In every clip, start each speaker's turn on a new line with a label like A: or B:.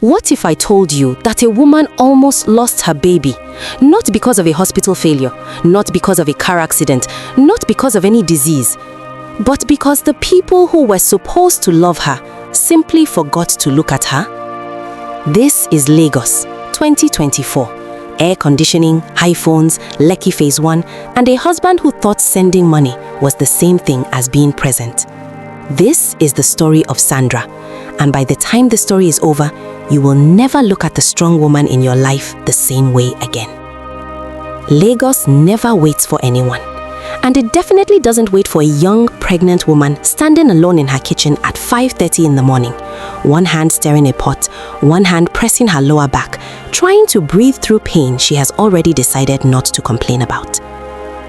A: What if I told you that a woman almost lost her baby? Not because of a hospital failure, not because of a car accident, not because of any disease, but because the people who were supposed to love her simply forgot to look at her? This is Lagos, 2024. Air conditioning, iPhones, Lekki Phase 1, and a husband who thought sending money was the same thing as being present. This is the story of Sandra, and by the time the story is over, you will never look at the strong woman in your life the same way again. Lagos never waits for anyone, and it definitely doesn't wait for a young, pregnant woman standing alone in her kitchen at 5:30 in the morning, one hand stirring a pot, one hand pressing her lower back, trying to breathe through pain she has already decided not to complain about.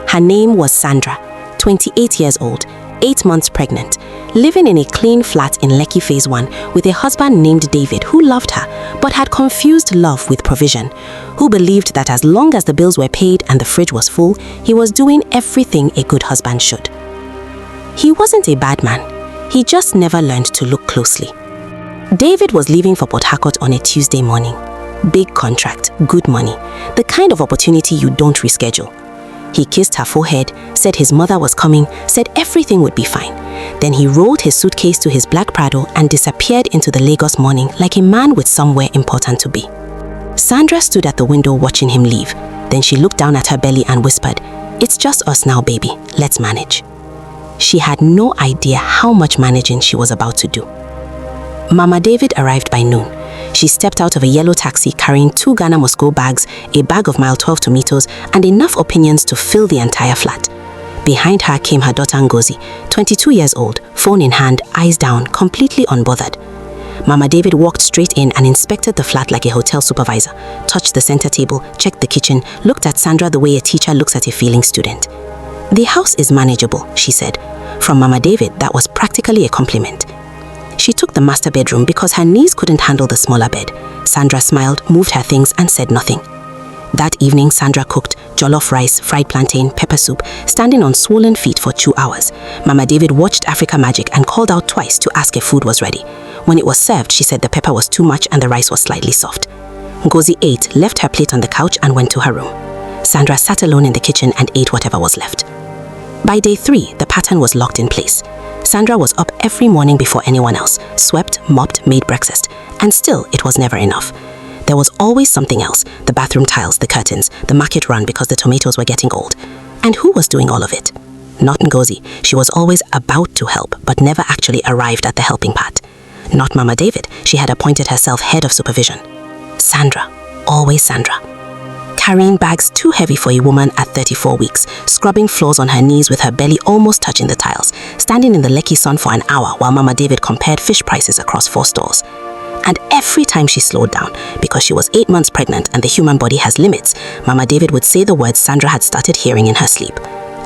A: Her name was Sandra, 28 years old, 8 months pregnant, living in a clean flat in Lekki Phase 1 with a husband named David who loved her but had confused love with provision, who believed that as long as the bills were paid and the fridge was full, he was doing everything a good husband should. He wasn't a bad man, he just never learned to look closely. David was leaving for Port Harcourt on a Tuesday morning. Big contract, good money, the kind of opportunity you don't reschedule. He kissed her forehead, said his mother was coming, said everything would be fine. Then he rolled his suitcase to his black Prado and disappeared into the Lagos morning like a man with somewhere important to be. Sandra stood at the window watching him leave. Then she looked down at her belly and whispered, "It's just us now, baby. Let's manage." She had no idea how much managing she was about to do. Mama David arrived by noon. She stepped out of a yellow taxi carrying 2 Ghana Moscow bags, a bag of Mile 12 tomatoes, and enough opinions to fill the entire flat. Behind her came her daughter Ngozi, 22 years old, phone in hand, eyes down, completely unbothered. Mama David walked straight in and inspected the flat like a hotel supervisor, touched the center table, checked the kitchen, looked at Sandra the way a teacher looks at a failing student. "The house is manageable," she said. From Mama David, that was practically a compliment. She took the master bedroom because her knees couldn't handle the smaller bed. Sandra smiled, moved her things, and said nothing. That evening, Sandra cooked jollof rice, fried plantain, pepper soup, standing on swollen feet for 2 hours. Mama David watched Africa Magic and called out twice to ask if food was ready. When it was served, she said the pepper was too much and the rice was slightly soft. Ngozi ate, left her plate on the couch, and went to her room. Sandra sat alone in the kitchen and ate whatever was left. By day 3, the pattern was locked in place. Sandra was up every morning before anyone else, swept, mopped, made breakfast, and still it was never enough. There was always something else, the bathroom tiles, the curtains, the market run because the tomatoes were getting old. And who was doing all of it? Not Ngozi. She was always about to help, but never actually arrived at the helping part. Not Mama David. She had appointed herself head of supervision. Sandra. Always Sandra. Carrying bags too heavy for a woman at 34 weeks, scrubbing floors on her knees with her belly almost touching the tiles, standing in the Lekki sun for an hour while Mama David compared fish prices across 4 stores. And every time she slowed down, because she was 8 months pregnant and the human body has limits, Mama David would say the words Sandra had started hearing in her sleep.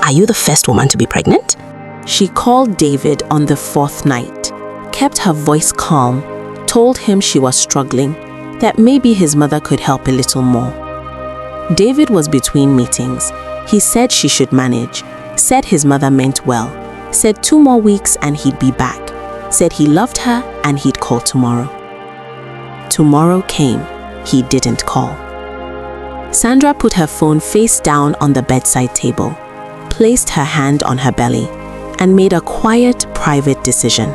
A: "Are you the first woman to be pregnant?"
B: She called David on the 4th night, kept her voice calm, told him she was struggling, that maybe his mother could help a little more. David was between meetings. He said she should manage, said his mother meant well, said 2 more weeks and he'd be back, said he loved her and he'd call tomorrow. Tomorrow came. He didn't call. Sandra put her phone face down on the bedside table, placed her hand on her belly, and made a quiet, private decision.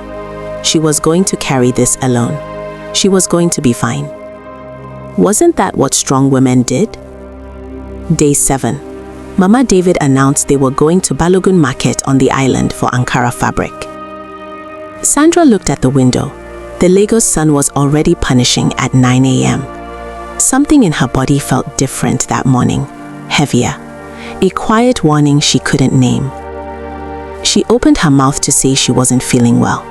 B: She was going to carry this alone. She was going to be fine. Wasn't that what strong women did? Day 7. Mama David announced they were going to Balogun Market on the island for Ankara fabric. Sandra looked at the window. The Lagos sun was already punishing at 9 a.m. Something in her body felt different that morning, heavier, a quiet warning she couldn't name. She opened her mouth to say she wasn't feeling well,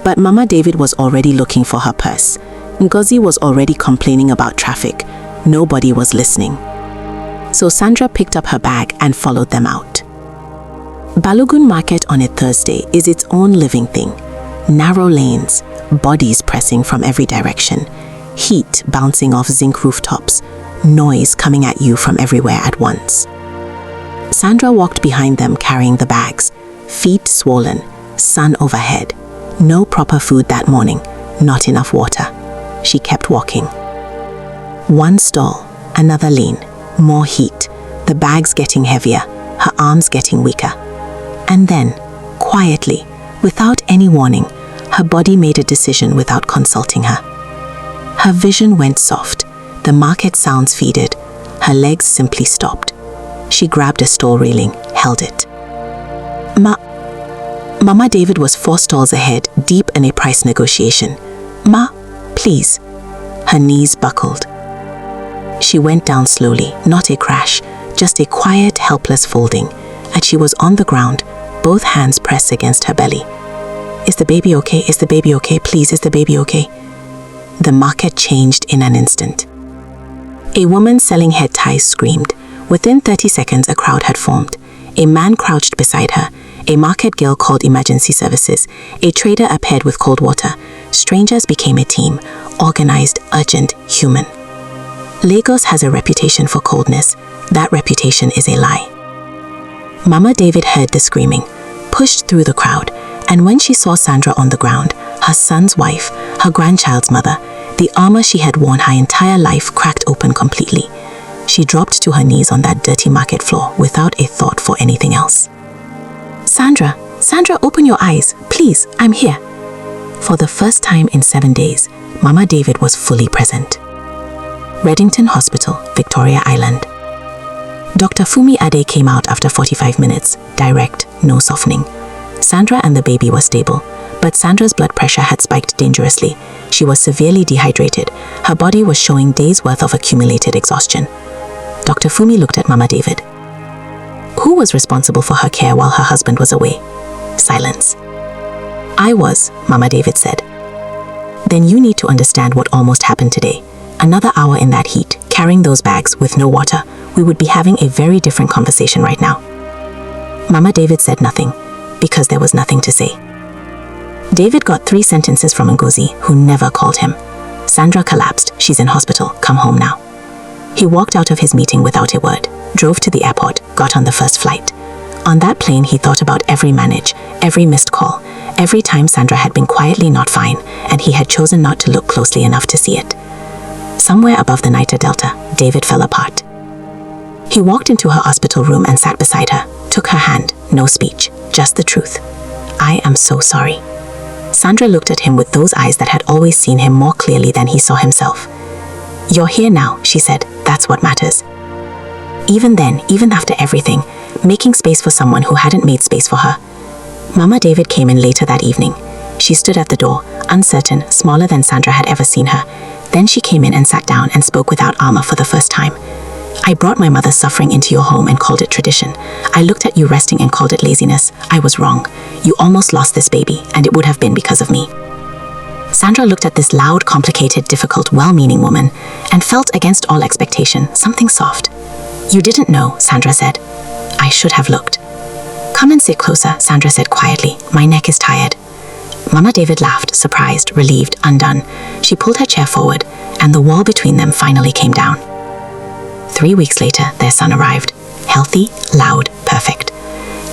B: but Mama David was already looking for her purse. Ngozi was already complaining about traffic. Nobody was listening. So Sandra picked up her bag and followed them out. Balogun Market on a Thursday is its own living thing. Narrow lanes, bodies pressing from every direction, heat bouncing off zinc rooftops, noise coming at you from everywhere at once. Sandra walked behind them carrying the bags, feet swollen, sun overhead. No proper food that morning, not enough water. she kept walking. One stall, another lane, more heat, the bags getting heavier, her arms getting weaker. And then, quietly, without any warning, her body made a decision without consulting her. Her vision went soft, the market sounds faded, her legs simply stopped. She grabbed a stall railing, held it. Mama David was 4 stalls ahead, deep in a price negotiation. Ma, please. Her knees buckled. She went down slowly, not a crash, just a quiet, helpless folding, and she was on the ground, both hands pressed against her belly. Is the baby okay? Is the baby okay? Please, is the baby okay? The market changed in an instant. A woman selling head ties screamed. Within 30 seconds, a crowd had formed. A man crouched beside her. A market girl called emergency services. A trader appeared with cold water. Strangers became a team, organized, urgent, human. Lagos has a reputation for coldness. That reputation is a lie. Mama David heard the screaming, pushed through the crowd, and when she saw Sandra on the ground, her son's wife, her grandchild's mother, the armor she had worn her entire life cracked open completely. She dropped to her knees on that dirty market floor without a thought for anything else. Sandra, open your eyes. Please, I'm here. For the first time in 7 days, Mama David was fully present. Reddington Hospital, Victoria Island. Dr. Fumi Ade came out after 45 minutes, direct, no softening. Sandra and the baby were stable, but Sandra's blood pressure had spiked dangerously. She was severely dehydrated. Her body was showing days' worth of accumulated exhaustion. Dr. Fumi looked at Mama David. Who was responsible for her care while her husband was away? Silence. I was, Mama David said. Then you need to understand what almost happened today. Another hour in that heat, carrying those bags with no water, we would be having a very different conversation right now. Mama David said nothing, because there was nothing to say. David got 3 sentences from Ngozi, who never called him. Sandra collapsed. She's in hospital. Come home now. He walked out of his meeting without a word, drove to the airport, got on the first flight. On that plane, he thought about every manage, every missed call, every time Sandra had been quietly not fine, and he had chosen not to look closely enough to see it. Somewhere above the Niger Delta, David fell apart. He walked into her hospital room and sat beside her, took her hand, no speech, just the truth. I am so sorry. Sandra looked at him with those eyes that had always seen him more clearly than he saw himself. You're here now, she said. That's what matters. Even then, even after everything, making space for someone who hadn't made space for her. Mama David came in later that evening. She stood at the door, uncertain, smaller than Sandra had ever seen her. Then she came in and sat down and spoke without armor for the first time. I brought my mother's suffering into your home and called it tradition. I looked at you resting and called it laziness. I was wrong. You almost lost this baby, and it would have been because of me. Sandra looked at this loud, complicated, difficult, well-meaning woman and felt against all expectation something soft. You didn't know, Sandra said. I should have looked. Come and sit closer, Sandra said quietly. My neck is tired. Mama David laughed, surprised, relieved, undone. She pulled her chair forward, and the wall between them finally came down. 3 weeks later, their son arrived. Healthy, loud, perfect.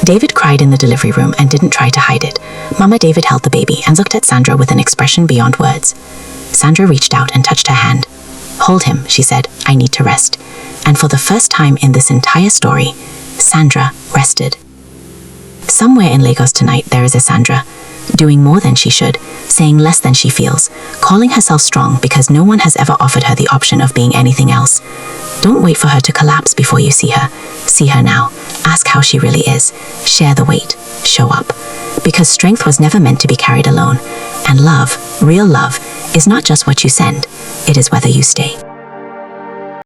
B: David cried in the delivery room and didn't try to hide it. Mama David held the baby and looked at Sandra with an expression beyond words. Sandra reached out and touched her hand. Hold him, she said. I need to rest. And for the first time in this entire story, Sandra rested. Somewhere in Lagos tonight, there is a Sandra, doing more than she should, saying less than she feels, calling herself strong because no one has ever offered her the option of being anything else. Don't wait for her to collapse before you see her. See her now. Ask how she really is. Share the weight. Show up. Because strength was never meant to be carried alone. And love, real love, is not just what you send. It is whether you stay.